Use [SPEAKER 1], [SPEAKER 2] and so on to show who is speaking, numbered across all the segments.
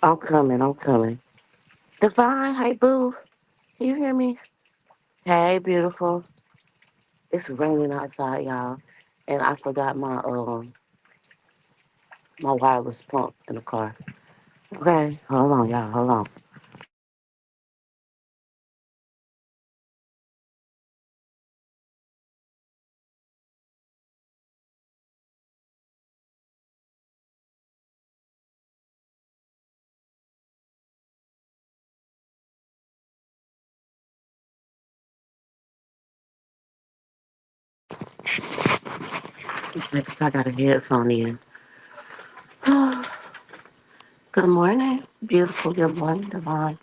[SPEAKER 1] I'm coming. I'm coming. Divine, hey boo, you hear me? Hey, beautiful. It's raining outside, y'all, and I forgot my wireless pump in the car. Okay, hold on, y'all. Hold on. Because I got a headphone in. Good morning, beautiful. Good morning, Divine.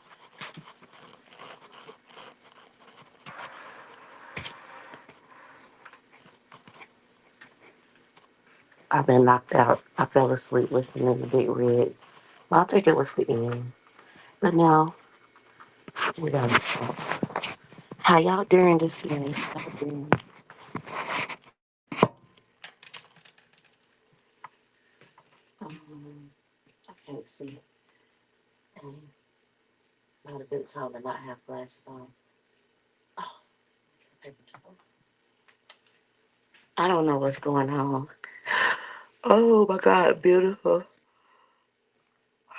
[SPEAKER 1] I've been knocked out. I fell asleep listening to Big Red. Well, I think it was the end. But now we gotta talk. How y'all doing this morning? How y'all doing? I can't see. And not a good time to not have glasses on. Oh, paper towel. I don't know what's going on. Oh my God, beautiful.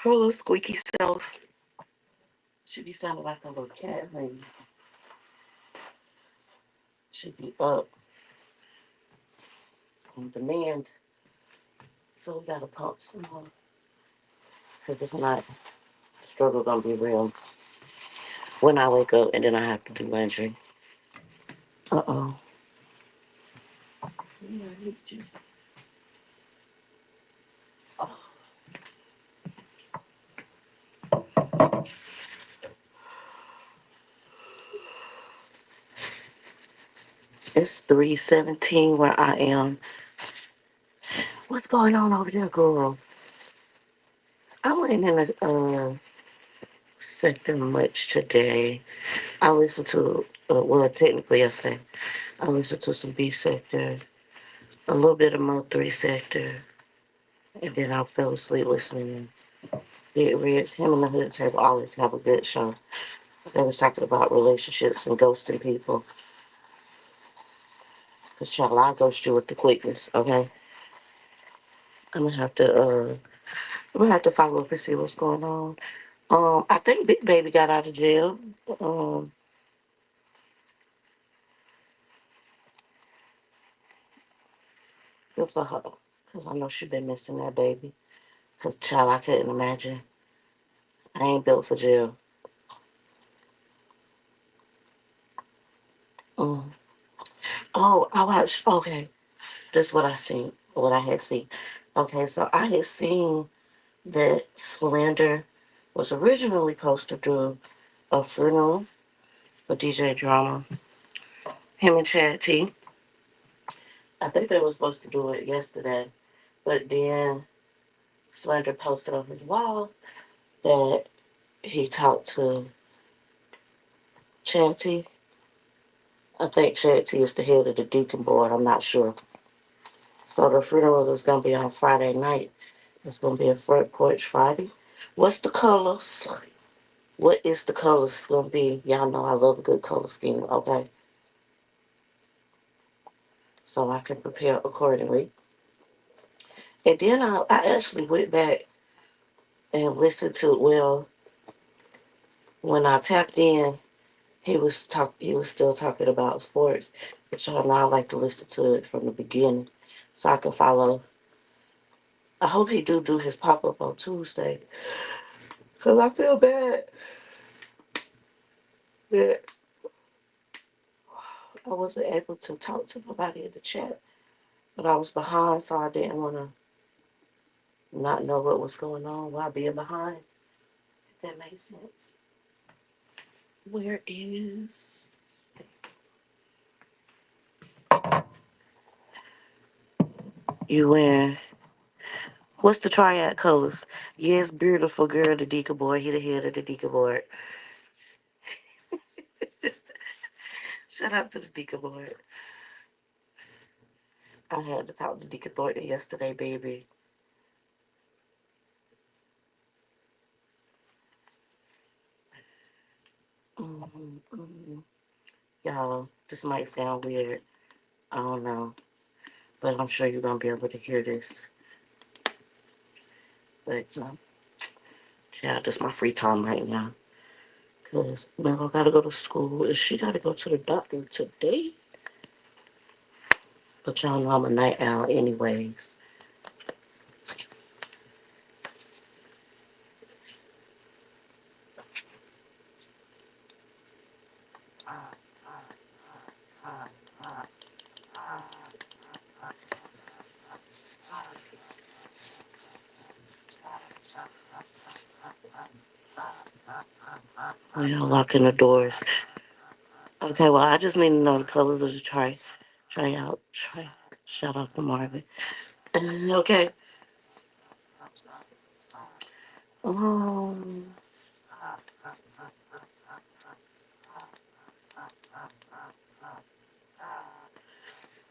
[SPEAKER 1] Her little squeaky self. Should be sounding like a little cat, honey. Should be up on demand. So we gotta pump some more. Because if not, struggle gonna be real when I wake up and then I have to do laundry. Uh-oh. Yeah, I need you. Oh, it's 3:17 where I am. What's going on over there, girl? I went in the sector much today. I listened to, well, technically yesterday, I listened to some B sector, a little bit of Mo 3 sector, and then I fell asleep listening to Big Reds. Him and the Hood Table always have a good show. They was talking about relationships and ghosting people. Because, child, I ghost you with the quickness, okay? I'm gonna have to, I'm gonna have to follow up and see what's going on. I think Big Baby got out of jail. Um, Good for her. Because I know she been missing that baby. Because, child, I couldn't imagine. I ain't built for jail. Mm. Oh, I watched. Okay, this is what I seen. What I had seen. Okay, so I had seen that Slender was originally supposed to do a funeral for DJ Drama. Him and Chad T. I think they were supposed to do it yesterday, but then Slender posted on his wall that he talked to Chad T. I think Chad T is the head of the Deacon Board. I'm not sure. So the funeral is gonna be on Friday night. It's gonna be a front porch Friday. What's the colors? What is the colors gonna be? Y'all know I love a good color scheme, okay? So I can prepare accordingly. And then I actually went back and listened to, well, when I tapped in, he was still talking about sports. But y'all know I like to listen to it from the beginning so I can follow. I hope he do his pop up on Tuesday. Cause I feel bad that I wasn't able to talk to nobody in the chat. But I was behind, so I didn't want to not know what was going on while being behind. If that makes sense. Where is you wearing? What's the triad colors? Yes, beautiful girl, the Deacon board. He the head of the Deacon board. Shout out to the Deacon board. I had to talk to Deacon Thornton yesterday, baby. Mm-hmm. Y'all, this might sound weird. I don't know. But I'm sure you're going to be able to hear this. But, yeah, this is my free time right now. Because Melo got to go to school and she got to go to the doctor today. But y'all know I'm a night owl anyways. Well, locking the doors. Okay, well, I just need to know the colors of the try out. Shout out to Marvin. Okay. Um,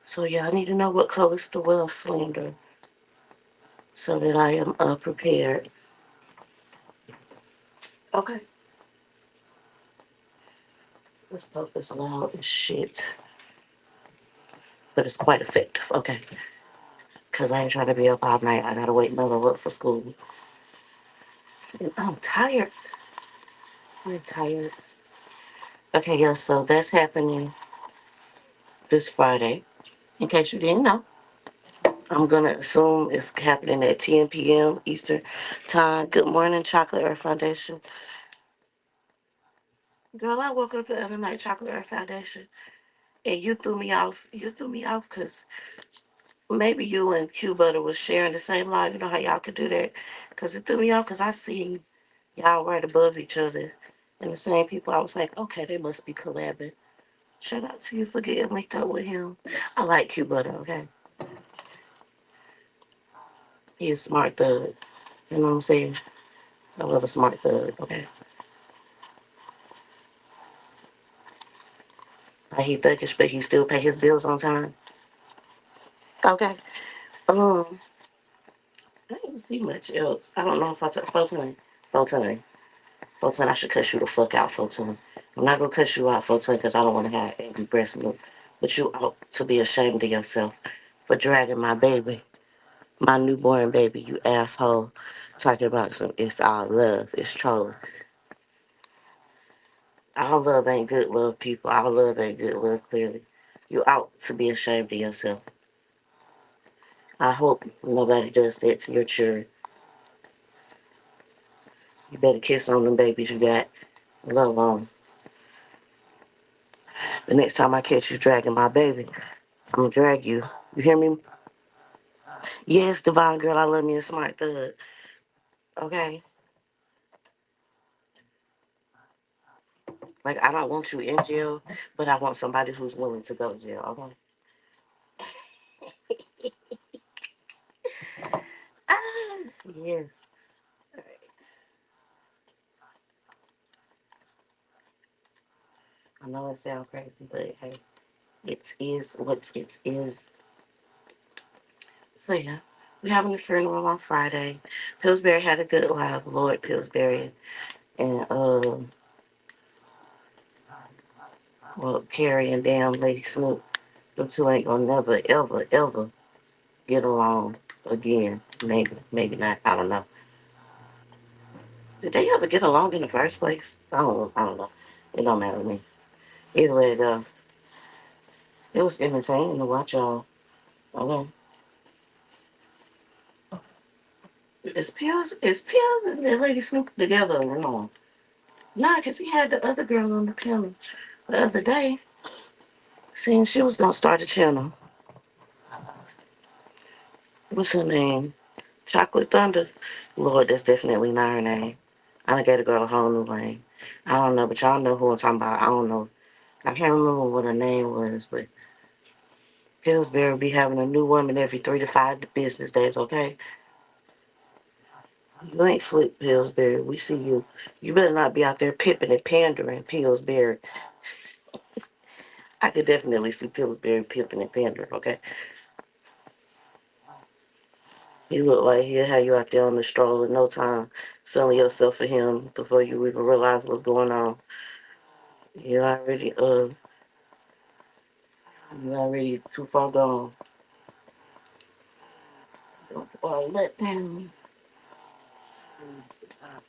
[SPEAKER 1] so yeah, I need to know what colors to wear slender so that I am prepared. Okay. This stuff is loud as shit, but it's quite effective. Okay. Because I ain't trying to be up all night. I gotta wait Melo up for school. And I'm tired. I'm tired. Okay, yeah, so that's happening this Friday. In case you didn't know, I'm gonna assume it's happening at 10 p.m. Eastern Time. Good morning, Chocolate Earth Foundation. Girl, I woke up the other night, Chocolate Earth Foundation, and you threw me off. You threw me off because maybe you and Q Butter was sharing the same line. You know how y'all could do that? Because it threw me off because I seen y'all right above each other and the same people. I was like, okay, they must be collabing. Shout out to you for getting linked up with him. I like Q Butter, okay? He is smart thug. You know what I'm saying? I love a smart thug, okay? Like he thuggish, but he still pay his bills on time. Okay. Um, I didn't see much else. I don't know if I took Photon. Photon. Photon, I should cuss you the fuck out, Photon. I'm not gonna cuss you out, Photon, because I don't want to have angry breast milk. But you ought to be ashamed of yourself for dragging my baby, my newborn baby, you asshole. Talking about some, it's all love, it's trolling. All love ain't good love, people. All love ain't good love, clearly. You ought to be ashamed of yourself. I hope nobody does that to your children. You better kiss on them babies you got, let alone the next time I catch you dragging my baby, I'm gonna drag you. You hear me? Yes, Divine Girl, I love me a smart thug. Okay? Like, I don't want you in jail, but I want somebody who's willing to go to jail, okay? Ah, yes. I know it sounds crazy, but hey, it is what it is. So yeah, we're having a funeral on Friday. Pillsbury had a good live, Lord Pillsbury, and well, Carrie and damn Lady Snoop. Them two ain't gonna never, ever, ever get along again. Maybe, maybe not. I don't know. Did they ever get along in the first place? I don't know. It don't matter to me. Either way, though, it was entertaining to watch y'all. Okay. Is Pills and that Lady Snoop together or no? Nah, 'cause he had the other girl on the panel the other day, saying she was gonna start a channel. What's her name? Chocolate Thunder? Lord, that's definitely not her name. I done gave the girl a whole new name. I don't know, but y'all know who I'm talking about. I don't know. I can't remember what her name was, but Pillsbury be having a new woman every 3 to 5 business days, okay? You ain't slick, Pillsbury. We see you. You better not be out there pipping and pandering, Pillsbury. I could definitely see Pillsbury pipping and pandering, okay? You look like he'll have you out there on the stroll in no time, selling yourself for him before you even realize what's going on. You already you already too far gone. Let down.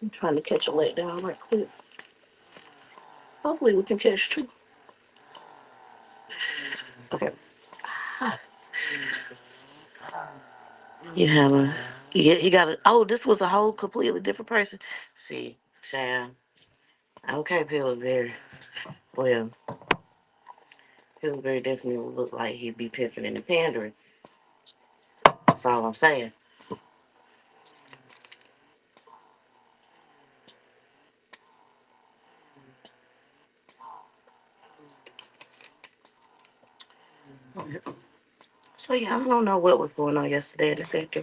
[SPEAKER 1] I'm trying to catch a letdown right quick. Hopefully we can catch two. Okay. You have a you got a oh, this was a whole completely different person. See, Sam. Okay, Pillsbury. Well, Pillsbury definitely look like he'd be pimping and pandering. That's all I'm saying. So yeah, I don't know what was going on yesterday at the sector.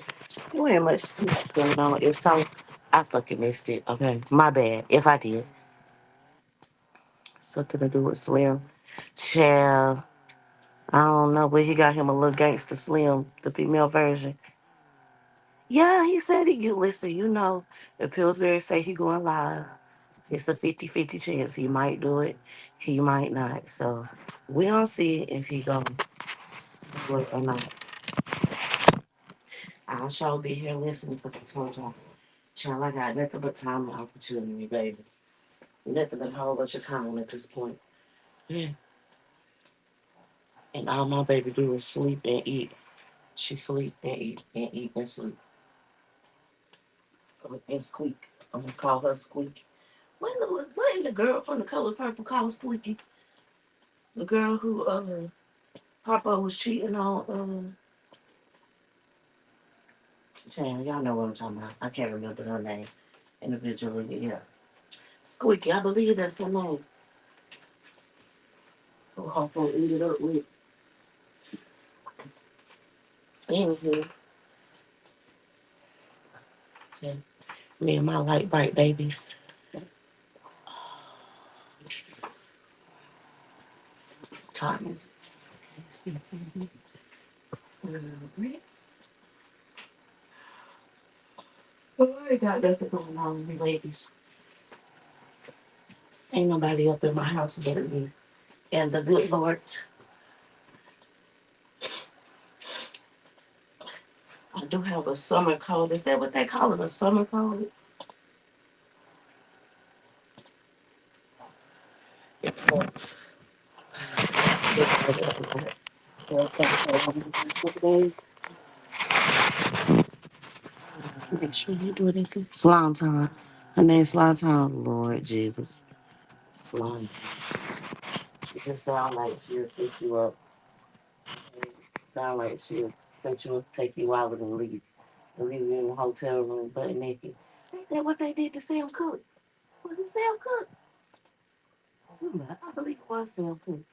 [SPEAKER 1] There wasn't much going on. If so, I fucking missed it. Okay, my bad. If I did, something to do with Slim. Child, I don't know, but he got him a little gangster Slim, the female version. Yeah, he said it. You listen, you know, if Pillsbury say he going live, it's a 50-50 chance he might do it, he might not. So we don't see if he gonna do it or not. I'll sure be here listening because I told y'all, child, I got nothing but time and opportunity, baby. Nothing but a whole bunch of time at this point. Yeah. And all my baby do is sleep and eat. She sleep and eat and eat and sleep and squeak. I'm gonna call her Squeaky. When the girl from the color purple called Squeaky, the girl who Papa was cheating on y'all know what I'm talking about. I can't remember her name individually. Yeah, Squeaky. I believe that's her name. Who Harpo ended up with. Anywho, so, me and my light bright babies. Thomas. Well, I ain't got nothing going on with me, ladies. Ain't nobody up in my house but me. And the good Lord, I do have a summer cold. Is that what they call it? A summer cold? It sucks. Make sure you do it. Slime time. Her name's Slime Time. Lord Jesus. Slime. She just sound like she'll set you up. Sound like she'll set you up, take you out and leave you in the hotel room butt naked. Ain't that what they did to Sam Cooke? Was it Sam Cooke? I believe it was Sam Cooke.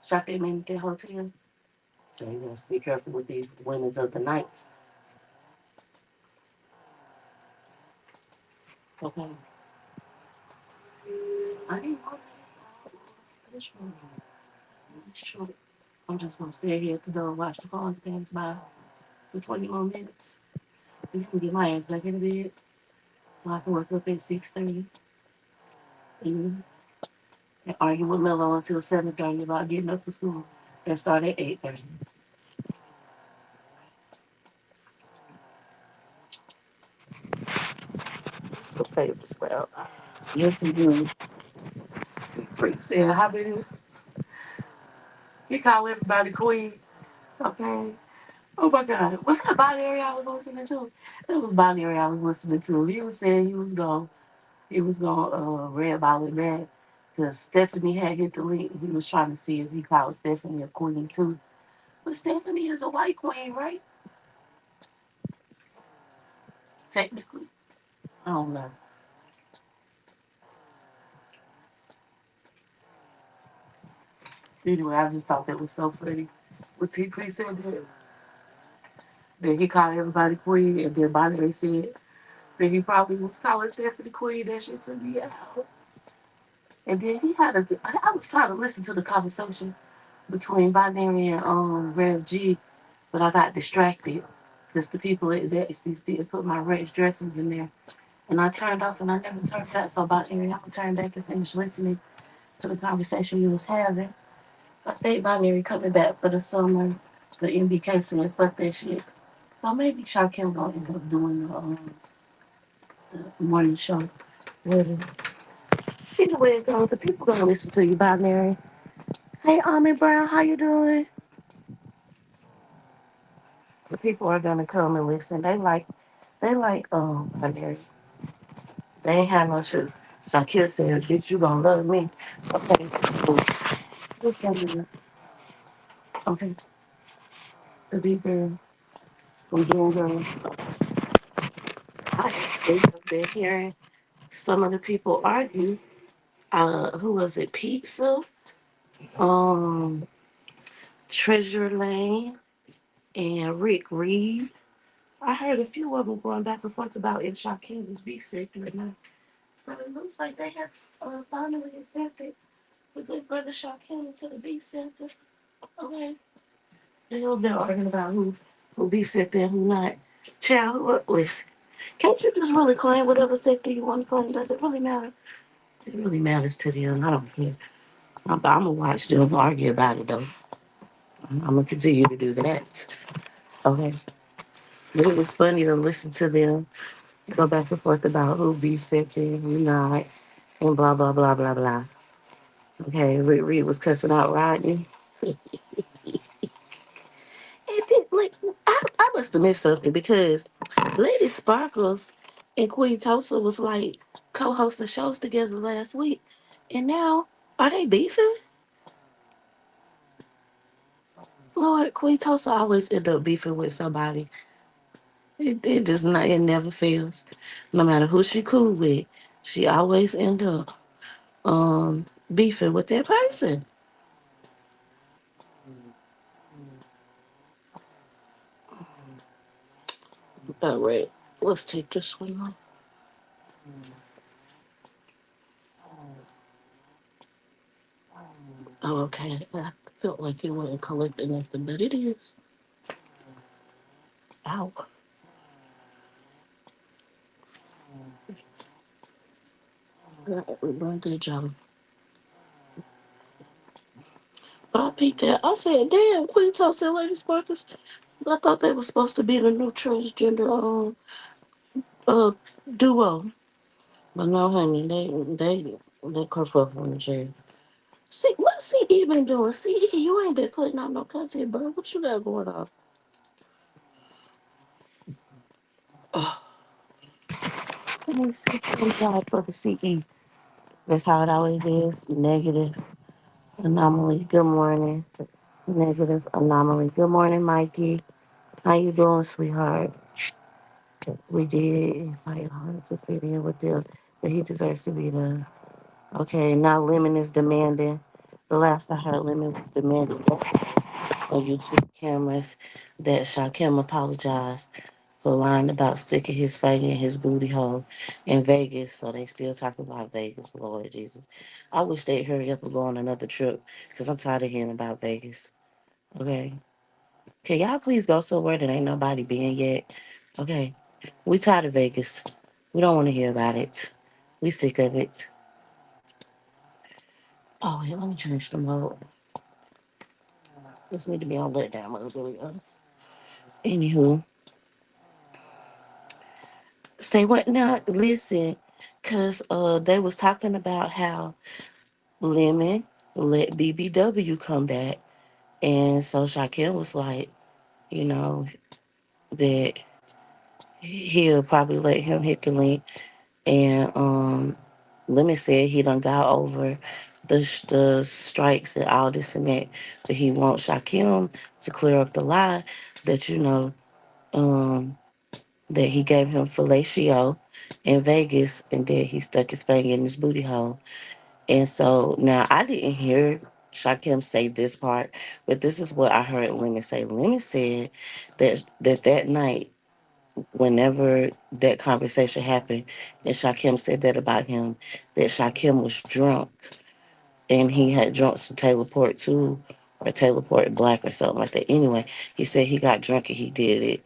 [SPEAKER 1] Shot that man at that hotel. So you gotta be careful with these women of the nights. Okay. I didn't know that. That's true. That's true. I'm just gonna stay here at the door and watch the phones pass by for 20 more minutes. You can get my ass back in the bed so I can work up at 6:30 and argue with Mello until 7:30 about getting up for school and start at 8:30. So face as well. Yes, he do. Freak said, how many? He call everybody queen. Okay. Oh my God. What's that body area I was listening to? That was body area I was listening to. He was saying he was gonna red ball it back because Stephanie had hit the link. He was trying to see if he called Stephanie a queen too. But Stephanie is a white queen, right? Technically. I don't know. Anyway, I just thought that was so funny. What T P said that he called everybody queen and then Bonnie said that he probably was calling Stephanie queen. That shit took me out. And then he had a I was trying to listen to the conversation between Binary and Rev G, but I got distracted because the people at Zaxby's did put my ranch dressings in there. And I turned off and I never turned back. So Binary, I turned back and finished listening. to the conversation we was having. I think Binary coming back for the summer. The MBK said fuck that shit. So maybe Shaquille gonna end up doing the morning show with him. Either way it goes, the people gonna listen to you, Binary. Hey, Armin Brown, how you doing? The people are gonna come and listen. They like Binary. They ain't had no shit. Shakira said, bitch, you gonna love me. Okay, cool. Just let me know. Okay, the big girl, from Doom Girl. I have been hearing some of the people argue. Who was it? Pizza, um, Treasure Lane, and Rick Reed. I heard a few of them going back and forth about if Shaquille was be sick or not. So it looks like they have finally accepted the good brother Shaquille into the B Center. Okay. They'll be arguing about who be sick and who not. Child, look, listen. Can't you just really claim whatever sector you want to claim? Does it really matter? It really matters to them. I don't care. I'm gonna watch them argue about it though. I'm gonna continue to do that. Okay. But it was funny to listen to them go back and forth about who be sick and who not, and blah blah blah blah blah. Okay, Rick Reed was cussing out Rodney. And then, like, I must have missed something because Lady Sparkles and Queen Tulsa was like co-hosting shows together last week, and now are they beefing? Lord, Queen Tulsa always end up beefing with somebody. It does not. It never fails. No matter who she cool with, she always end up beefing with that person. All right, let's take this one off. Oh, okay. I felt like it wasn't collecting nothing, but it is. Ow. We're doing good, Johnny. But I peeped that. I said, damn, Queen Tulsa and Lady Sparkles. I thought they were supposed to be the new transgender uh duo. But no, honey, they kerfuffle on the chair. See, what's he even doing? See, you ain't been putting out no content, bro. What you got going on? Oh, let me see. Thank God for the CE. That's how it always is. Negative anomaly. Good morning. Negative anomaly. Good morning, Mikey. How you doing, sweetheart? We did invite hard to fit in with them, but he deserves to be there. Okay, now Lemon is demanding. The last I heard, Lemon was demanding on YouTube cameras that Shaquem apologized for lying about sticking his finger in his booty hole in Vegas. So they still talking about Vegas, Lord Jesus. I wish they'd hurry up and go on another trip because I'm tired of hearing about Vegas. Okay. Can y'all please go somewhere that ain't nobody been yet? Okay. We tired of Vegas. We don't want to hear about it. We sick of it. Oh, yeah, let me change the mode. This need to be on letdown mode. There we go. Anywho, say what now? Listen, cause they was talking about how Lemon let BBW come back, and so Shaquille was like, you know, that he'll probably let him hit the link, and Lemon said he done got over the strikes and all this and that, but he wants Shaquille to clear up the lie that um that he gave him fellatio in Vegas and that he stuck his finger in his booty hole. And so now I didn't hear Shakim say this part, but this is what I heard Lemon say. Lemon said that night, whenever that conversation happened, and Shakim said that about him, that Shakim was drunk and he had drunk some Taylor Port too, or Taylor Port Black or something like that. Anyway, he said he got drunk and he did it.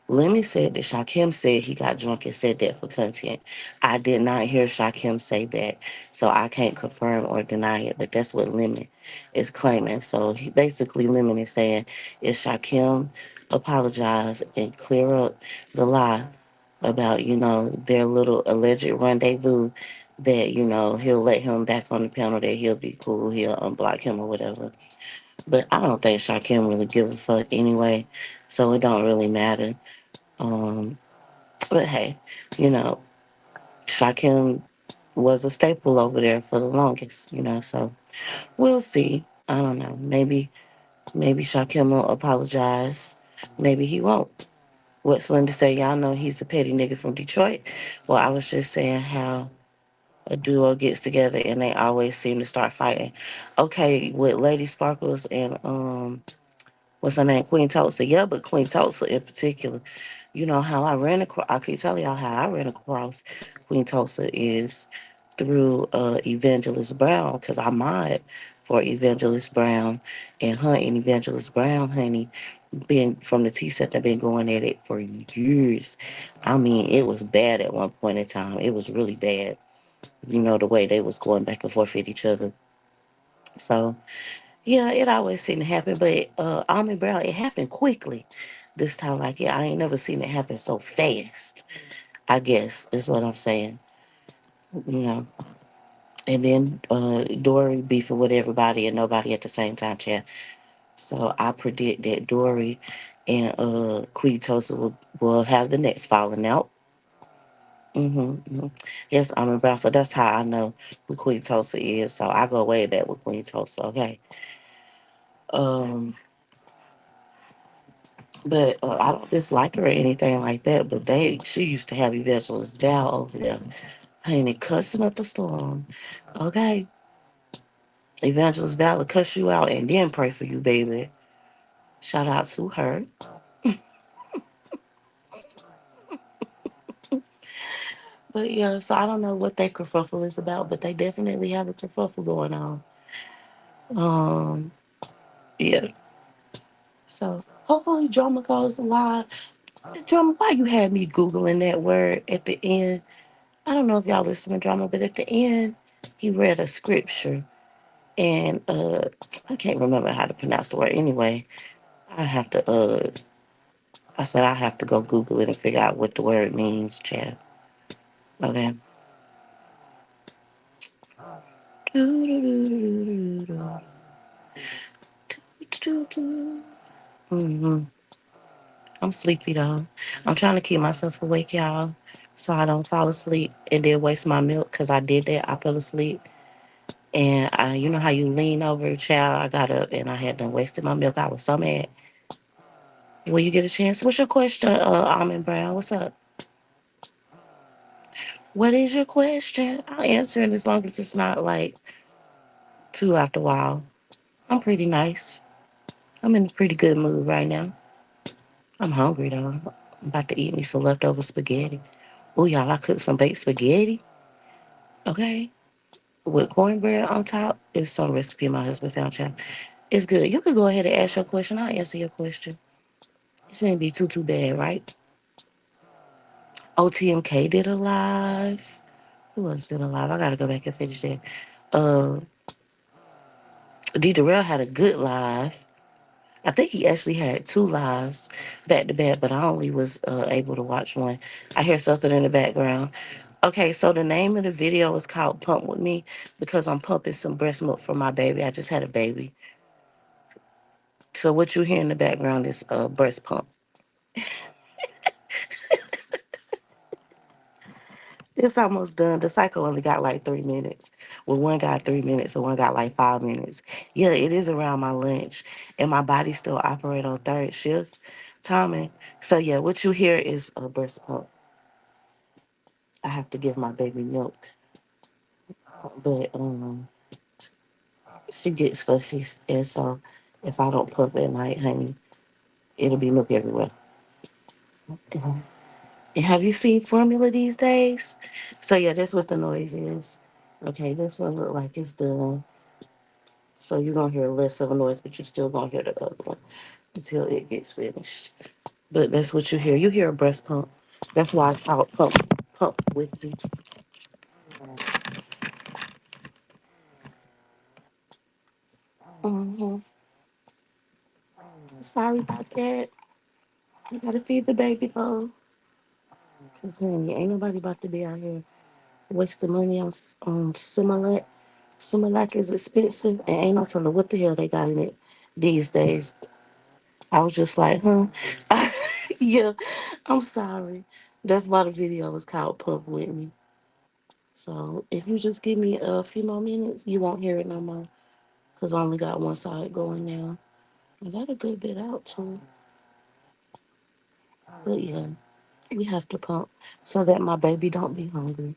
[SPEAKER 1] Lemmy said that Shakim said he got drunk and said that for content. I did not hear Shakim say that, so I can't confirm or deny it. But that's what Lemon is claiming. So he basically Lemon is saying if Shakim apologize and clear up the lie about their little alleged rendezvous, that he'll let him back on the panel, that he'll be cool, he'll unblock him or whatever. But I don't think Shakim really give a fuck anyway, so it don't really matter. Um, but hey, you know, Shakim was a staple over there for the longest. So we'll see. I don't know. Maybe Shakim will apologize. Maybe he won't. What Slender say, y'all know he's a petty nigga from Detroit. Well, I was just saying how a duo gets together and they always seem to start fighting. Okay, with Lady Sparkles and what's her name, Queen Tulsa. Yeah, but Queen Tulsa in particular. You know how I ran across. I keep telling y'all how I ran across Queen Tulsa is through Evangelist Brown, because I mod for Evangelist Brown, and her and Evangelist Brown, honey, been from the T set. They've been going at it for years. I mean, it was bad at one point in time. It was really bad. The way they was going back and forth with each other. So yeah, it always seemed to happen, but Almond Brown, it happened quickly this time. Like, yeah, I ain't never seen it happen so fast. I guess is what I'm saying. You know, and then Dory beefing with everybody and nobody at the same time, chat. So I predict that Dory and Queen Tosa will have the next falling out. Hmm. Yes, Almond Brown. So that's how I know who Queen Tosa is. So I go way back with Queen Tosa. Okay. Um. But I don't dislike her or anything like that. But she used to have Evangelist Val over there, honey, cussing up a storm. Okay, Evangelist Val will cuss you out and then pray for you, baby. Shout out to her. But yeah, so I don't know what that kerfuffle is about, but they definitely have a kerfuffle going on. Um, yeah. So hopefully drama goes live. Drama, why you had me googling that word at the end? I don't know if y'all listen to drama, but at the end he read a scripture. And I can't remember how to pronounce the word. Anyway, I have to I said I have to go Google it and figure out what the word means, Chad. Okay. Hmm. I'm sleepy though. I'm trying to keep myself awake, y'all, so I don't fall asleep and then waste my milk. Cause I did that. I fell asleep, and you know how you lean over, child. I got up and I had done wasted my milk. I was so mad. When you get a chance, what's your question, Almond Brown? What's up? What is your question? I'll answer it as long as it's not like too after a while. I'm pretty nice. I'm in a pretty good mood right now. I'm hungry though. I'm about to eat me some leftover spaghetti. Oh, y'all, I cooked some baked spaghetti. Okay. With cornbread on top. It's some recipe my husband found, child. It's good. You could go ahead and ask your question. I'll answer your question. It shouldn't be too bad, right? OTMK did a live. Who else did a live? I gotta go back and finish that. Uh, D. Darrell had a good live. I think he actually had two lives back to back, but I only was able to watch one. I hear something in the background. Okay, so the name of the video is called Pump With Me because I'm pumping some breast milk for my baby. I just had a baby. So what you hear in the background is a breast pump. It's almost done. The cycle only got like 3 minutes. Well, one got 3 minutes and one got like 5 minutes. Yeah, it is around my lunch. And my body still operate on third shift timing. So yeah, what you hear is a breast pump. I have to give my baby milk. But she gets fussy, and so if I don't pump at night, honey, it'll be milk everywhere. Mhm. And have you seen formula these days? So yeah, that's what the noise is. Okay, this one look like it's done. So you're gonna hear less of a noise, but you're still gonna hear the other one until it gets finished. But that's what you hear. You hear a breast pump. That's why it's called pump with you. Mm-hmm. Sorry about that. You gotta feed the baby though. Cause honey, ain't nobody about to be out here wasting money on Similac. Similac is expensive and ain't no telling what the hell they got in it these days. I was just like, huh? Yeah, I'm sorry. That's why the video was called Pump With Me. So if you just give me a few more minutes, you won't hear it no more. Because I only got one side going now. I got a good bit out too. But yeah, we have to pump so that my baby don't be hungry.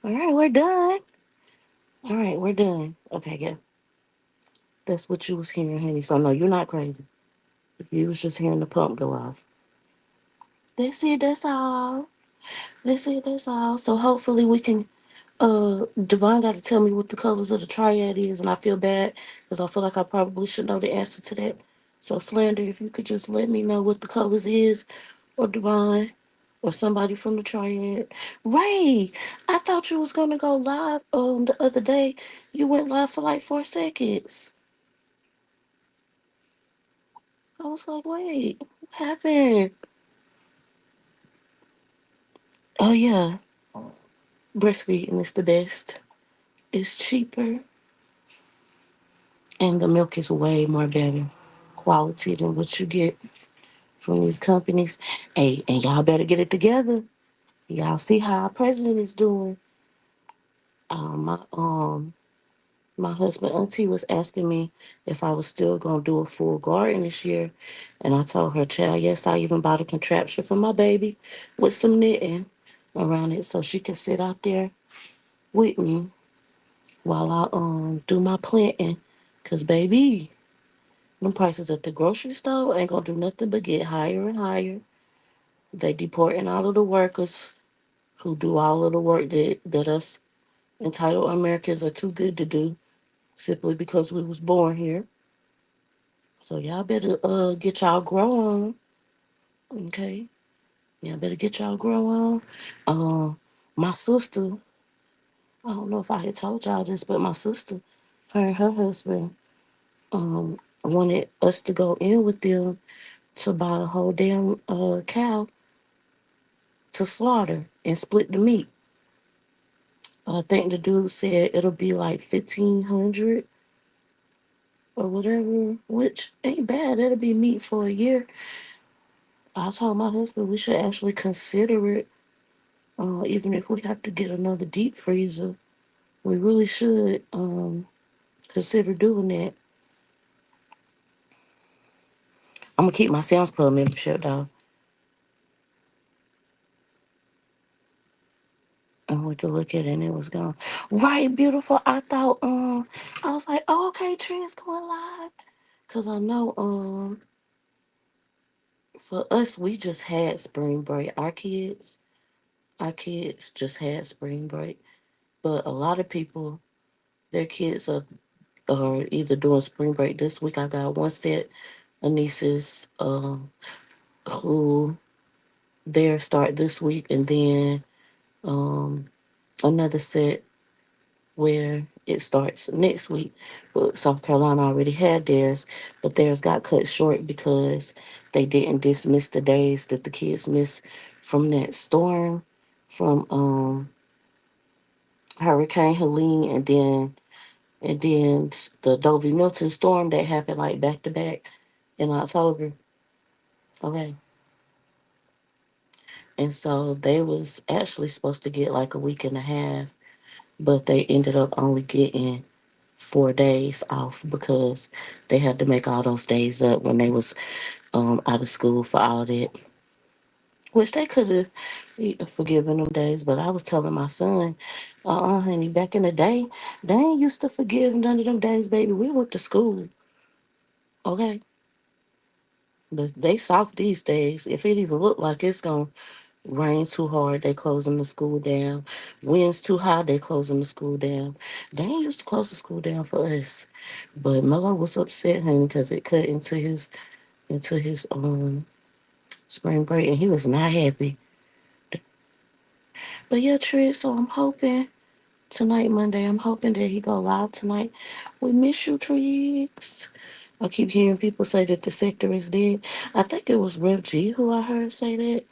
[SPEAKER 1] All right, we're done. All right, we're done. Okay, yeah. That's what you was hearing, honey. So no, you're not crazy. You was just hearing the pump go off. That's it, that's all. That's it, that's all. So hopefully we can Devon got to tell me what the colors of the triad is, and I feel bad because I feel like I probably should know the answer to that. So, Slander, if you could just let me know what the colors is, or Devon, or somebody from the triad. Ray, I thought you was gonna go live the other day. You went live for like 4 seconds. I was like, wait, what happened? Oh yeah, breastfeeding is the best. It's cheaper, and the milk is way more better quality than what you get from these companies. Hey, and y'all better get it together. Y'all see how our president is doing. My husband auntie was asking me if I was still gonna do a full garden this year, and I told her, "Child, yes, I even bought a contraption for my baby with some knitting around it, so she can sit out there with me while I do my planting. Cause baby, them prices at the grocery store ain't gonna do nothing but get higher and higher. They deporting all of the workers who do all of the work that us entitled Americans are too good to do simply because we was born here. So y'all better get y'all grow on, okay? Y'all better get y'all grow on. My sister, I don't know if I had told y'all this, but my sister, her and her husband, wanted us to go in with them to buy a whole damn cow to slaughter and split the meat. I think the dude said it'll be like 1,500 or whatever, which ain't bad. That'll be meat for a year. I told my husband we should actually consider it, even if we have to get another deep freezer. We really should consider doing that. I'm gonna keep my Sam's Club membership though. I went to look at it and it was gone. Right, beautiful. I thought I was like, oh, okay, Trent's going live. Cause I know for us we just had spring break. Our kids just had spring break. But a lot of people, their kids are either doing spring break this week. I got one set of nieces who their start this week, and then um, another set where it starts next week. But South Carolina already had theirs, but theirs got cut short because they didn't dismiss the days that the kids missed from that storm from Hurricane Helene, and then the Dovey Milton storm that happened like back to back in October. Okay. And so they was actually supposed to get like a week and a half, but they ended up only getting 4 days off because they had to make all those days up when they was out of school for all that. Which they could have forgiven them days, but I was telling my son, honey, back in the day, they ain't used to forgive none of them days, baby. We went to school, okay? But they soft these days. If it even look like it's gonna Rain too hard, they closing the school down. Winds too high, they closing the school down. They ain't used to close the school down for us. But Mello was upset, honey, because it cut into his spring break, and he was not happy. But yeah, Trish, so I'm hoping tonight, Monday, I'm hoping that he go live tonight. We miss you, Trix. I keep hearing people say that the sector is dead. I think it was Rev G who I heard say that.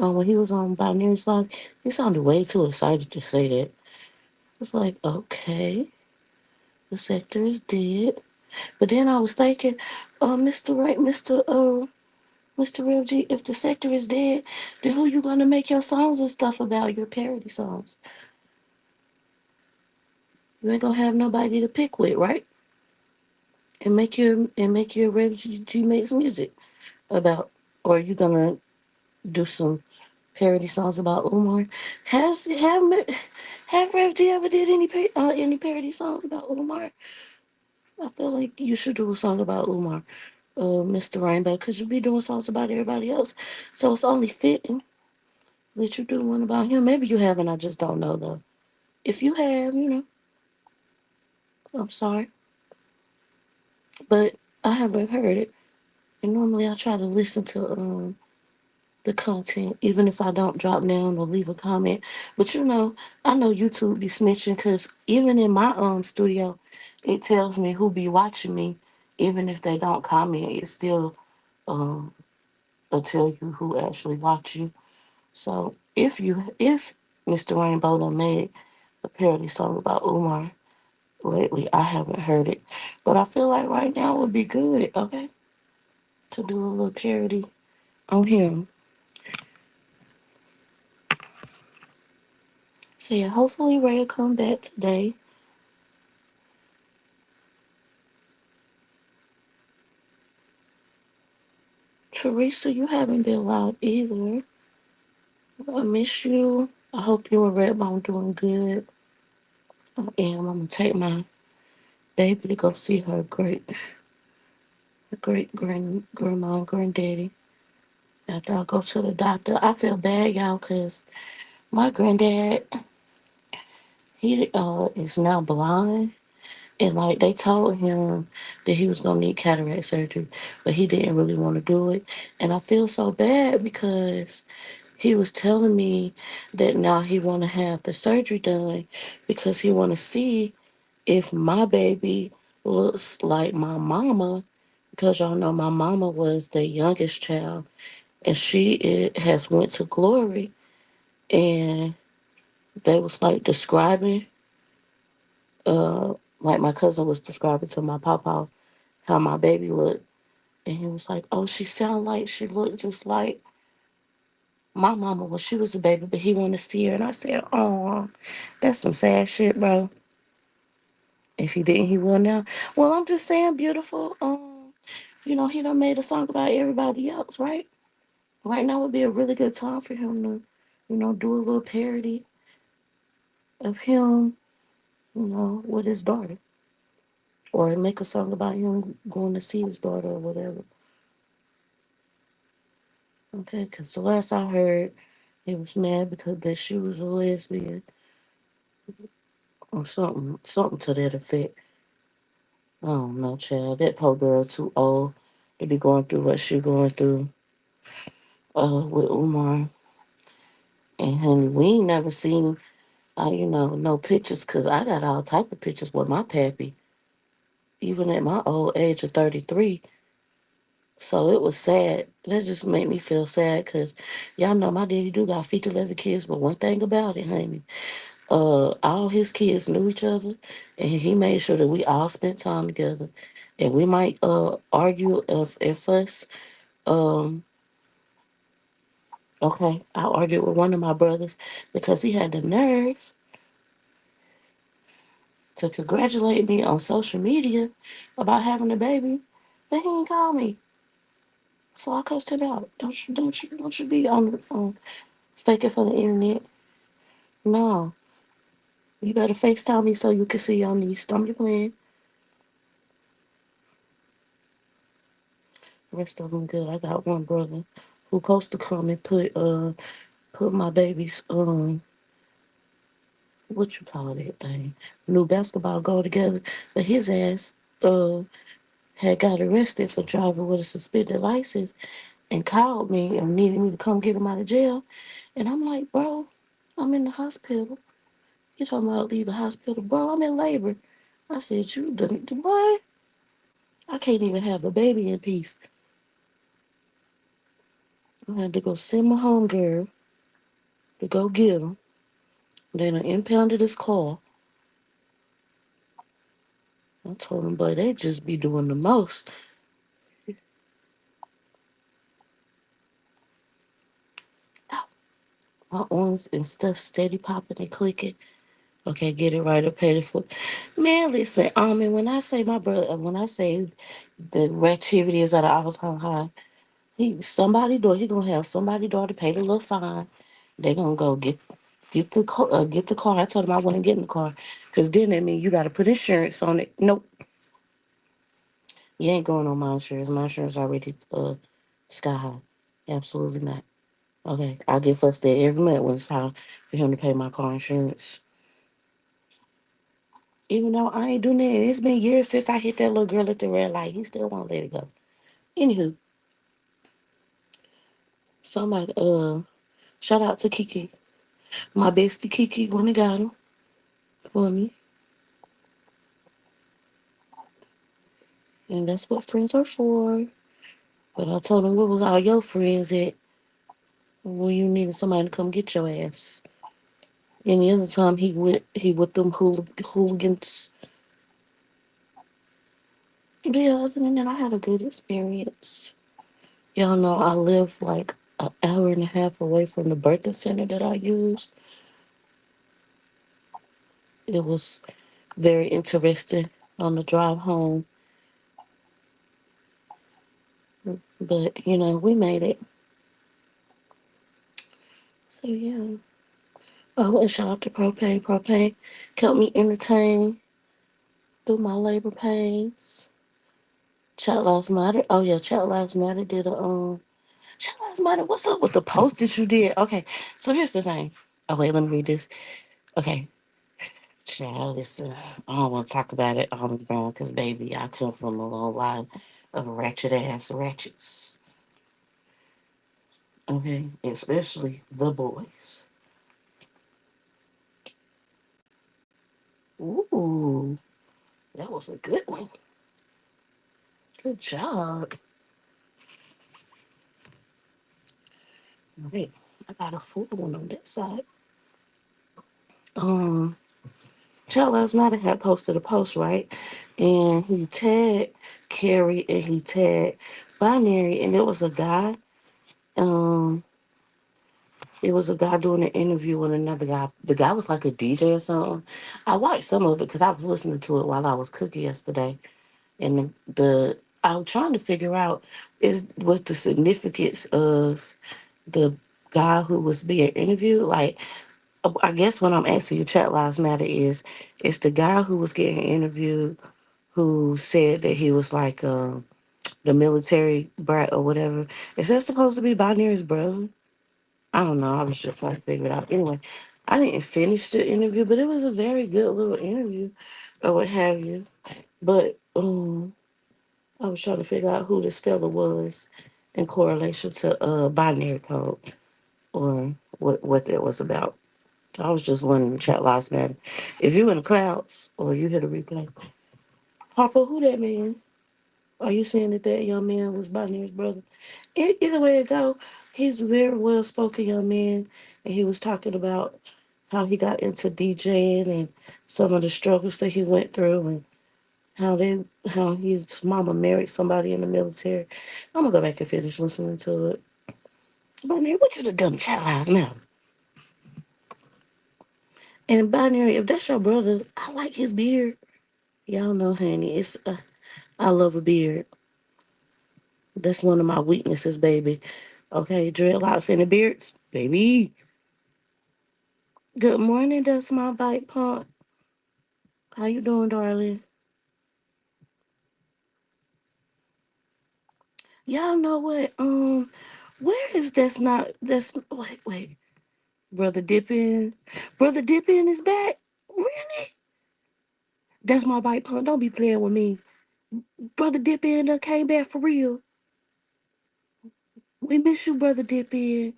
[SPEAKER 1] When he was on Binary Live, he sounded way too excited to say that. It's like, okay, the sector is dead. But then I was thinking, Mr. Right, Mr. Rev G, if the sector is dead, then who you gonna make your songs and stuff about, your parody songs? You ain't gonna have nobody to pick with, right? And make your Rev G makes music about, or you gonna do some parody songs about Umar? Have Rev G ever did any parody songs about Umar? I feel like you should do a song about Umar, Mr. Rainbow, because you be doing songs about everybody else. So it's only fitting that you do one about him. Maybe you haven't, I just don't know though. If you have, I'm sorry. But I haven't heard it. And normally I try to listen to the content, even if I don't drop down or leave a comment. But I know YouTube be snitching because even in my studio, it tells me who be watching me. Even if they don't comment, it still um will tell you who actually watch you. So if Mr. Rainbow done made a parody song about Umar lately, I haven't heard it. But I feel like right now would be good, okay? To do a little parody on him. So yeah, hopefully Ray will come back today. Teresa, you haven't been loud either. I miss you. I hope you and Redbone doing good. I am. I'm gonna take my baby to go see her great grandma and granddaddy. After I go to the doctor, I feel bad, y'all, cause my granddad, he is now blind, and like they told him that he was gonna need cataract surgery, but he didn't really want to do it, and I feel so bad because he was telling me that now he want to have the surgery done because he want to see if my baby looks like my mama, because y'all know my mama was the youngest child, and has went to glory, and they was like describing, uh, like my cousin was describing to my papa how my baby looked, and he was like, "Oh, she sound like she looked just like my mama when she was a baby," but he wanted to see her, and I said, "Oh, that's some sad shit, bro. If he didn't, he will now." Well, I'm just saying, beautiful. He done made a song about everybody else, right? Right now would be a really good time for him to, do a little parody of him, with his daughter, or make a song about him going to see his daughter or whatever. Okay, because the last I heard, he was mad because that she was a lesbian or something to that effect. I don't know, child. That poor girl too old to be going through what she going through with Umar. And honey, we ain't never seen no pictures, cause I got all type of pictures with my pappy, even at my old age of 33. So it was sad. That just made me feel sad, cause y'all know my daddy do got 11 kids, but one thing about it, honey, all his kids knew each other, and he made sure that we all spent time together. And we might argue if fuss. Um, okay, I argued with one of my brothers because he had the nerve to congratulate me on social media about having a baby, but he didn't call me. So I cussed him out. Don't you be on faking for the internet. No, you better FaceTime me so you can see your niece. Don't be playing. The rest of them good. I got one brother who supposed to come and put my baby's what you call that thing? New basketball go together. But his ass uh had got arrested for driving with a suspended license and called me and needed me to come get him out of jail. And I'm like, bro, I'm in the hospital. You talking about leave the hospital? Bro, I'm in labor. I said, you done what? I can't even have a baby in peace. I had to go send my home girl to go get him. They done impounded his car. I told him, boy, they just be doing the most. My arms and stuff steady popping and clicking. Okay, get it right or pay the foot. Man, listen, and when I say my brother, when I say the activity is at an all-time high, he gonna have somebody daughter pay the little fine. They gonna go get the car. I told him I wouldn't get in the car, cause then that mean you gotta put insurance on it. Nope, you ain't going on my insurance. My insurance already sky high. Absolutely not. Okay, I get fussed at every month when it's time for him to pay my car insurance. Even though I ain't doing that, it's been years since I hit that little girl at the red light. He still won't let it go. Anywho, somebody shout out to Kiki. My bestie Kiki went and got him for me. And that's what friends are for. But I told him where was all your friends at when you needed somebody to come get your ass. And the other time he with them hooligans. But yeah, other than that, I had a good experience. Y'all know I live like an hour and a half away from the birthing center that I used. It was very interesting on the drive home. But, we made it. So, yeah. Oh, and shout out to Propane. Propane kept me entertained through my labor pains. Chat Lives Matter. Oh, yeah. Chat Lives Matter did Chat Lives Matter. What's up with the post that you did? Okay. So, here's the thing. Oh, wait. Let me read this. Okay. Child, listen. I don't want to talk about it on the ground because, baby, I come from a long line of ratchet ass ratchets. Okay. Especially the boys. Ooh. That was a good one. Good job. Right. I got a full one on that side. Um, Child Last Night had posted a post, right? And he tagged Carrie and he tagged Binary, and it was a guy. Um, it was a guy doing an interview with another guy. The guy was like a DJ or something. I watched some of it because I was listening to it while I was cooking yesterday, and the I was trying to figure out is was the significance of the guy who was being interviewed. Like, I guess what I'm asking you, Chat Lives Matter, is it's the guy who was getting interviewed who said that he was like the military brat or whatever. Is that supposed to be Binary's brother? I don't know. I was just trying to figure it out. Anyway, I didn't finish the interview, but it was a very good little interview or what have you. But I was trying to figure out who this fella was in correlation to binary code or what that was about. So I was just wondering, chat last matter. If you in the clouds or you hear the replay, Papa, who that man? Are you saying that that young man was Binary's brother? Either way it go, he's a very well spoken young man, and he was talking about how he got into DJing and some of the struggles that he went through, and how his mama married somebody in the military. I'm gonna go back and finish listening to it. Binary, what you done done, child lives now? And Binary, if that's your brother, I like his beard. Y'all know, honey, I love a beard. That's one of my weaknesses, baby. Okay, dreadlocks and the beards, baby. Good morning, that's my bike pump. How you doing, darling? Y'all know what? Where is that's not that's wait. Brother Dippin. Brother Dippin is back. Really? That's my bite pun. Don't be playing with me. Brother Dippin done came back for real. We miss you, Brother Dippin.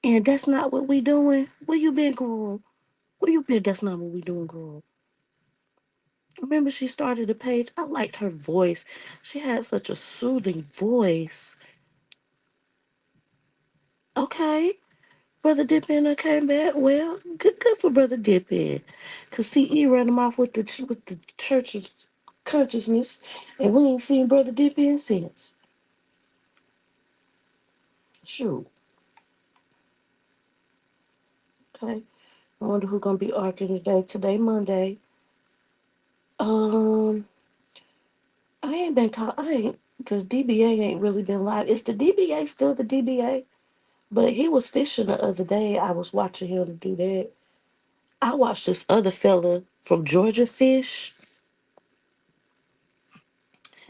[SPEAKER 1] And that's not what we doing. Where you been, girl? Where you been? That's not what we doing, girl. Remember she started the page? I liked her voice. She had such a soothing voice. Okay. Brother Dippin came back. Well, good for Brother Dippin. Cause CE ran him off with the church's consciousness, and we ain't seen Brother Dippin since. Shoot. Okay. I wonder who gonna be arguing today. Today Monday. Um, I ain't been caught. I ain't because DBA ain't really been live. Is the DBA still the DBA? But he was fishing the other day. I was watching him do that. I watched this other fella from Georgia fish.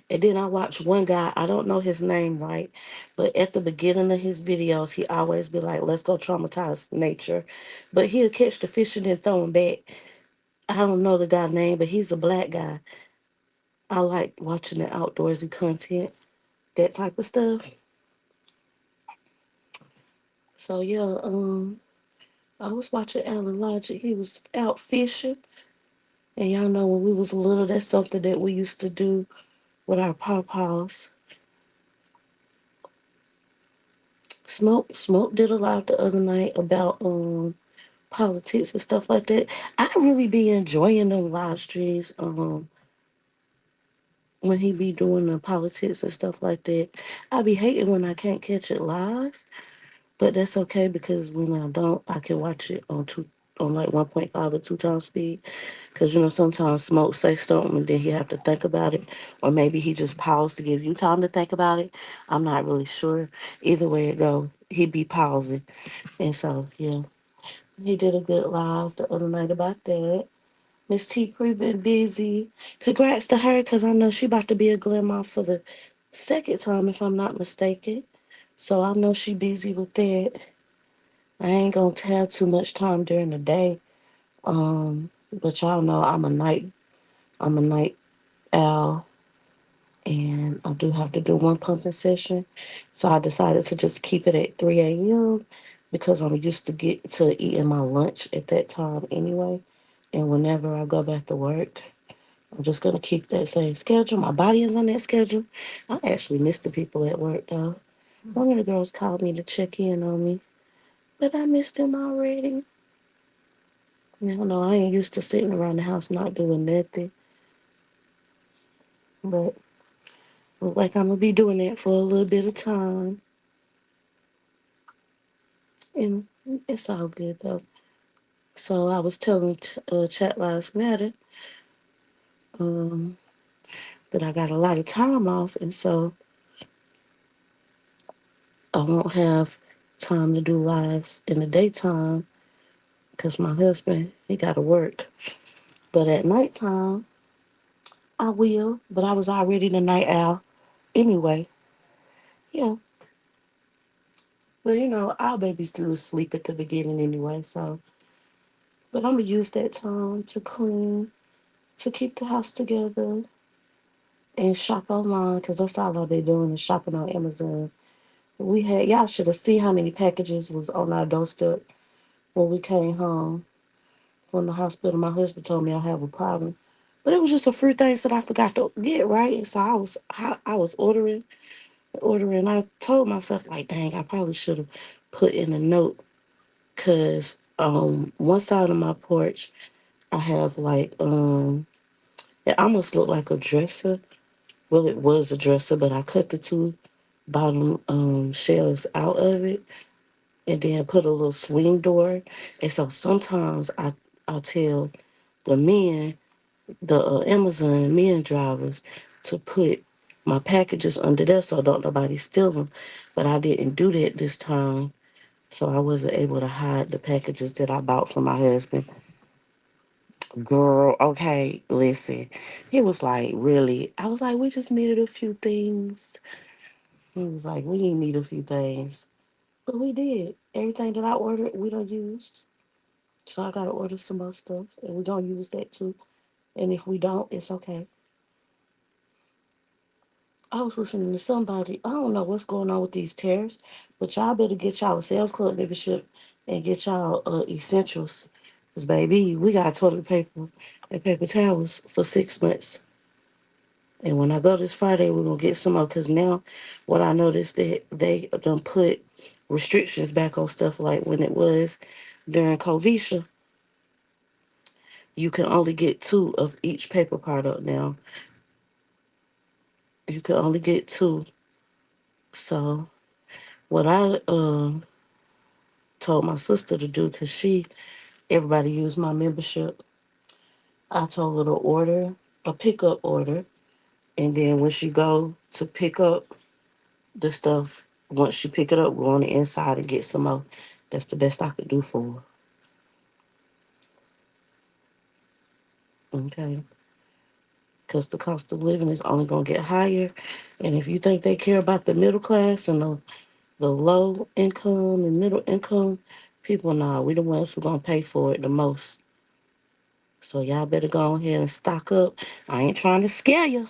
[SPEAKER 1] And then I watched one guy, I don't know his name right, but at the beginning of his videos, he always be like, let's go traumatize nature. But he'll catch the fish and then throw him back. I don't know the guy's name, but he's a black guy. I like watching the outdoorsy content, that type of stuff. So yeah, I was watching Alan Logic. He was out fishing. And y'all know when we was little, that's something that we used to do with our pawpaws. Smoke did a lot the other night about politics and stuff like that. I really be enjoying them live streams when he be doing the politics and stuff like that. I be hating when I can't catch it live, but that's okay because when I don't, I can watch it on like 1.5 or 2 times speed. Because sometimes Smoke say something and then he have to think about it, or maybe he just paused to give you time to think about it. I'm not really sure. Either way it go, he be pausing, and so yeah. He did a good live the other night about that. Miss T Pre been busy. Congrats to her, cause I know she about to be a grandma for the second time, if I'm not mistaken. So I know she busy with that. I ain't gonna have too much time during the day. But y'all know I'm a night owl, and I do have to do one pumping session. So I decided to just keep it at 3 a.m. because I'm used to get to eating my lunch at that time anyway. And whenever I go back to work, I'm just gonna keep that same schedule. My body is on that schedule. I actually miss the people at work though. One of the girls called me to check in on me, but I missed them already. You know, I ain't used to sitting around the house not doing nothing, but look like I'm gonna be doing that for a little bit of time, and it's all good though. So I was telling Chat Lives Matter um, that I got a lot of time off, and so I won't have time to do lives in the daytime because my husband he got to work. But at nighttime, I will. But I was already the night owl anyway. Yeah. But our babies do sleep at the beginning anyway. So, but I'm gonna use that time to clean, to keep the house together, and shop online because that's all I've been doing is shopping on Amazon. Y'all should have seen how many packages was on our doorstep when we came home from the hospital. My husband told me I have a problem, but it was just a few things that I forgot to get right. And so I was ordering. I told myself like, dang, I probably should have put in a note because one side of my porch I have like it almost looked like a dresser. Well, it was a dresser, but I cut the two bottom shelves out of it and then put a little swing door. And so sometimes I tell the men, the Amazon men drivers, to put my packages under there so don't nobody steal them. But I didn't do that this time, so I wasn't able to hide the packages that I bought for my husband. Girl, okay, listen. He was like, really? I was like, we just needed a few things. He was like, we didn't need a few things. But we did. Everything that I ordered, we don't use. So I gotta order some more stuff, and we don't use that too. And if we don't, it's okay. I was listening to somebody. I don't know what's going on with these tariffs, but y'all better get y'all a sales club membership and get y'all essentials. Cause baby, we got toilet paper and paper towels for 6 months. And when I go this Friday, we're gonna get some more. Cause now, what I noticed that they done put restrictions back on stuff like when it was during COVID. You can only get two of each paper product now. You can only get two. So what I told my sister to do, cause everybody used my membership. I told her to order a pickup order, and then when she go to pick up the stuff, once she pick it up, go on the inside and get some more. That's the best I could do for her. Okay, because the cost of living is only gonna get higher, and if you think they care about the middle class and the low income and middle income people, nah, we the ones who gonna pay for it the most. So y'all better go ahead and stock up. I ain't trying to scare you.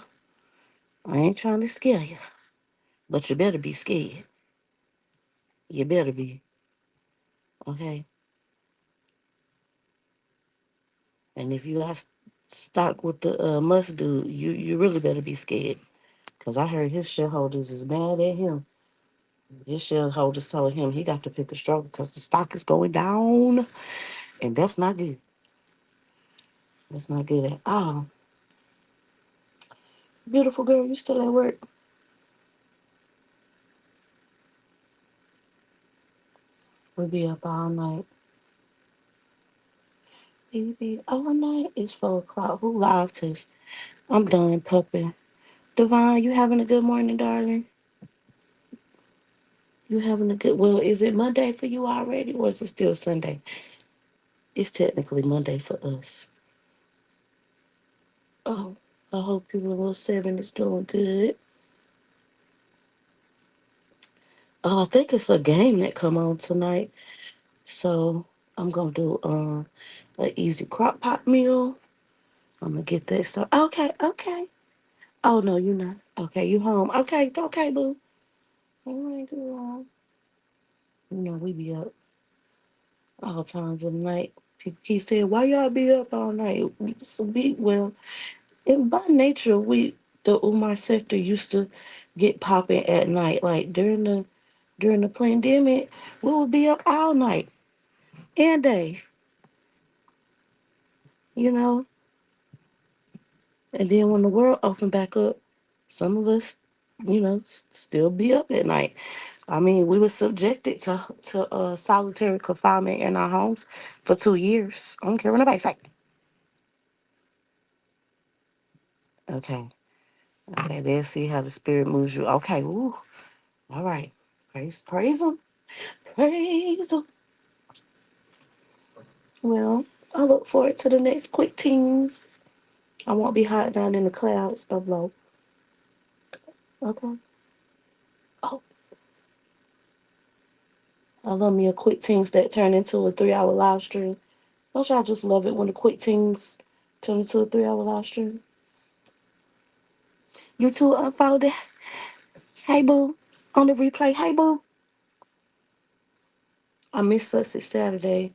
[SPEAKER 1] I ain't trying to scare you. But you better be scared. You better be. Okay? And if you got stock with the must do, you really better be scared. Because I heard his shareholders is mad at him. His shareholders told him he got to pick a struggle because the stock is going down. And that's not good. That's not good at all. Beautiful girl, you still at work? We'll be up all night. Baby, all night is 4 o'clock. Who live? Because I'm done pupping. Devon, you having a good morning, darling? You having a good, well, is it Monday for you already or is it still Sunday? It's technically Monday for us. Oh, I hope your little seven is doing good. Oh, I think it's a game that come on tonight. So I'm gonna do a easy crock pot meal. I'm gonna get that started. Okay, okay. Oh no, you're not. Okay, you home. Okay, okay, boo. You ain't too long. You know, we be up all times of the night. People keep saying, why y'all be up all night? Well, and by nature, the Umar sector used to get popping at night. Like during the pandemic, we would be up all night and day, you know. And then when the world opened back up, some of us, still be up at night. I mean, we were subjected to solitary confinement in our homes for 2 years. I don't care what nobody say. Okay, okay. Let's see how the spirit moves you. Okay, woo. All right. Praise him, praise him. Well, I look forward to the next quick teens. I won't be hiding down in the clouds of low. Okay. Oh, I love me a quick teens that turn into a 3 hour live stream. Don't y'all just love it when the quick teens turn into a 3 hour live stream? You too unfolded. Hey boo. On the replay. Hey boo. I miss Sussex Saturday,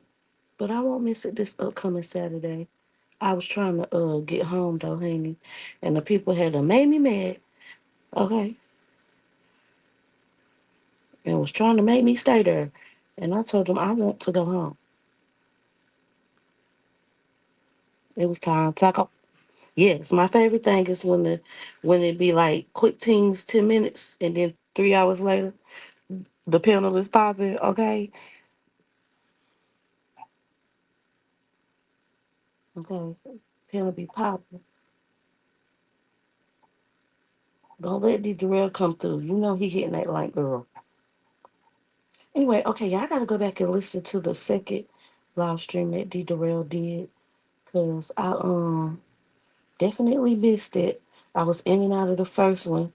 [SPEAKER 1] but I won't miss it this upcoming Saturday. I was trying to get home though, honey, and the people had made me mad. Okay, and was trying to make me stay there. And I told them I want to go home. It was time. Taco. Yes, my favorite thing is when it be like quick teens, 10 minutes, and then 3 hours later the panel is popping. Okay, okay, panel be popping. Don't let D Darrell come through. You know he hitting that light girl. Anyway, okay, yeah, I gotta go back and listen to the second live stream that D Darrell did, cause I definitely missed it. I was in and out of the first one.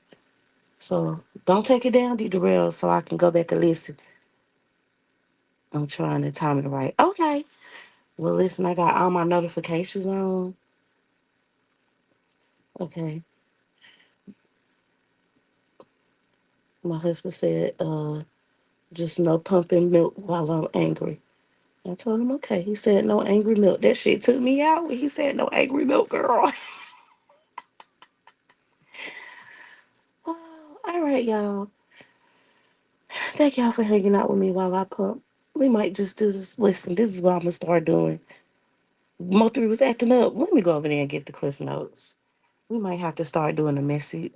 [SPEAKER 1] So don't take it down, D Darrell, so I can go back and listen. I'm trying to time it right. Okay. Well, listen, I got all my notifications on. Okay. My husband said, just no pumping milk while I'm angry. I told him, okay. He said, no angry milk. That shit took me out when he said, no angry milk, girl. Oh, all right, y'all. Thank y'all for hanging out with me while I pump. We might just do this. Listen, this is what I'm going to start doing. Mo3 was acting up. Let me go over there and get the cliff notes. We might have to start doing a messy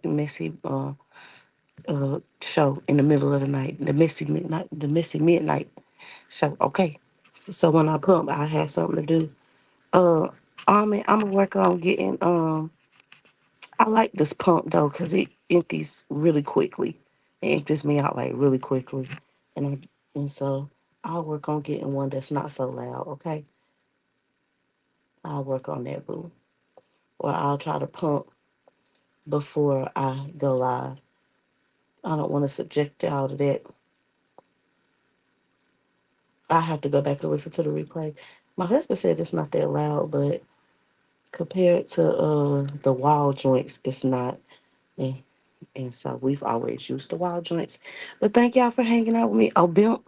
[SPEAKER 1] show in the middle of the night. The messy midnight show. Okay. So when I pump, I have something to do. Uh, I'm gonna work on getting. I like this pump though, cause it empties really quickly. It empties me out like really quickly, and so I'll work on getting one that's not so loud. Okay, I'll work on that, boo. Or I'll try to pump before I go live. I don't want to subject y'all to that. I have to go back and listen to the replay. My husband said it's not that loud, but compared to the wild joints, it's not. And, and so we've always used the wild joints. But thank y'all for hanging out with me. Oh, Bimp,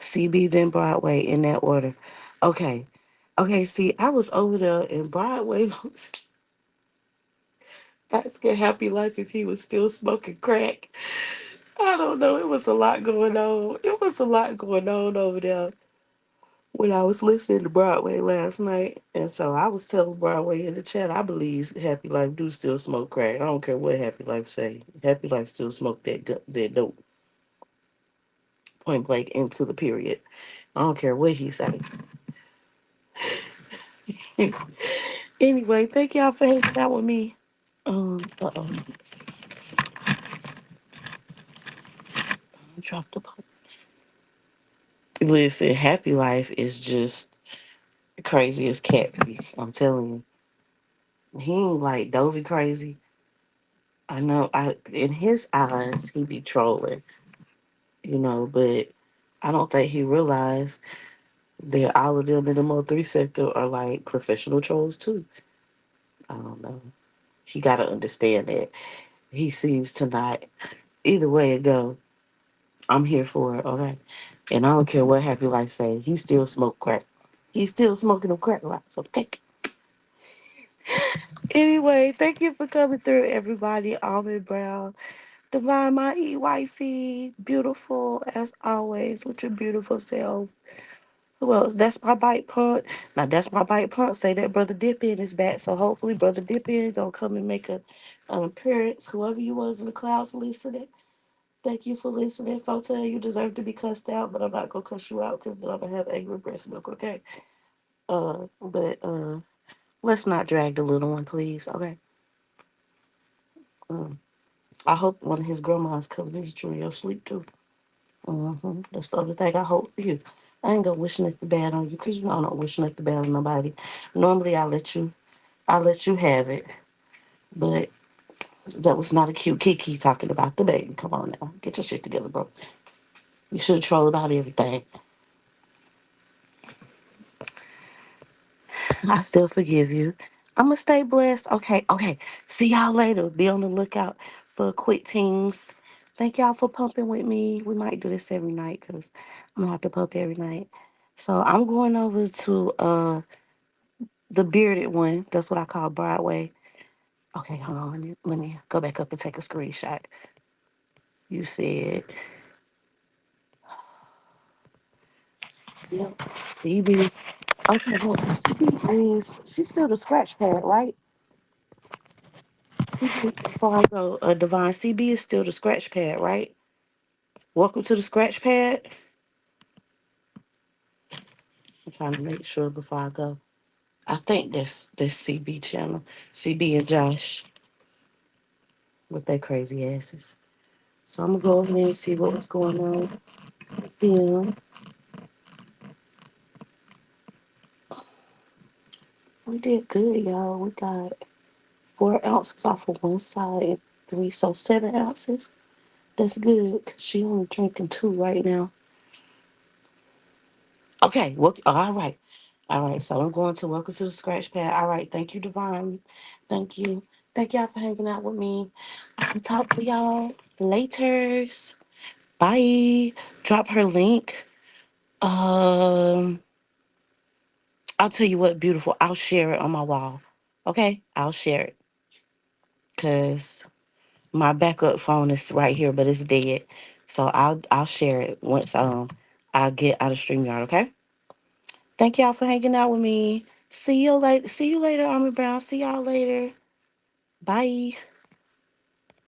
[SPEAKER 1] CB, then Broadway in that order. Okay. Okay, see, I was over there in Broadway asking Happy Life if he was still smoking crack. I don't know. It was a lot going on. It was a lot going on over there when I was listening to Broadway last night. And so I was telling Broadway in the chat, I believe Happy Life do still smoke crack. I don't care what Happy Life say. Happy Life still smoke that dope, point blank into the period. I don't care what he say. Anyway, thank y'all for hanging out with me. Uh-oh. I dropped the phone. Listen, Happy Life is just crazy as cat pee. I'm telling you. He ain't like Dovey crazy. I know I in his eyes he be trolling, but I don't think he realized that all of them in the Mo3 sector are like professional trolls too. I don't know. He gotta understand that. He seems to not. Either way it go, I'm here for it, okay? And I don't care what Happy Life say. He still smoke crack. He's still smoking them crack rocks, okay? Anyway, thank you for coming through, everybody. Almond Brown. Divine, my wifey. Beautiful as always with your beautiful self. Who else? That's my bite punt. Now that's my bite punt. Say that Brother Dip in is back. So hopefully Brother Dip in gonna come and make an appearance. Whoever you was in the clouds listening. Thank you for listening. Fotel, you deserve to be cussed out, but I'm not gonna cuss you out because then I'm gonna have angry breast milk, okay? But let's not drag the little one, please, okay? Um, I hope one of his grandmas come visit you in your sleep too. That's the other thing I hope for you. I ain't gonna wish nothing bad on you because you know I don't wish nothing bad on nobody. Normally I let you have it, but that was not a cute Kiki talking about the baby. Come on now, get your shit together, bro. You should troll about everything. I still forgive you. I'm gonna stay blessed. Okay, okay. See y'all later. Be on the lookout for quick things. Thank y'all for pumping with me. We might do this every night because I'm gonna have to pump every night. So I'm going over to the bearded one. That's what I call Broadway. Okay, hold on. Let me go back up and take a screenshot. You said, yep, CB. Okay, hold on. CB is she's still the scratch pad, right? CB is before I go. Divine CB is still the scratch pad, right? Welcome to the scratch pad. I'm trying to make sure before I go. I think that's CB channel. CB and Josh with their crazy asses. So I'm gonna go over there and see what's going on. Yeah, we did good, y'all. We got 4 ounces off of one side and three, so 7 ounces. That's good. 'Cause she only drinking two right now. Okay, well, all right. All right, so I'm going to welcome to the scratch pad. All right, thank you, Divine. Thank you. Thank y'all for hanging out with me. I'll talk to y'all later. Bye. Drop her link. Um, I'll tell you what, beautiful. I'll share it on my wall. Okay, I'll share it because my backup phone is right here, but it's dead. So I'll share it once I get out of StreamYard. Okay. Thank y'all for hanging out with me. See you later. See you later, Army Brown. See y'all later. Bye.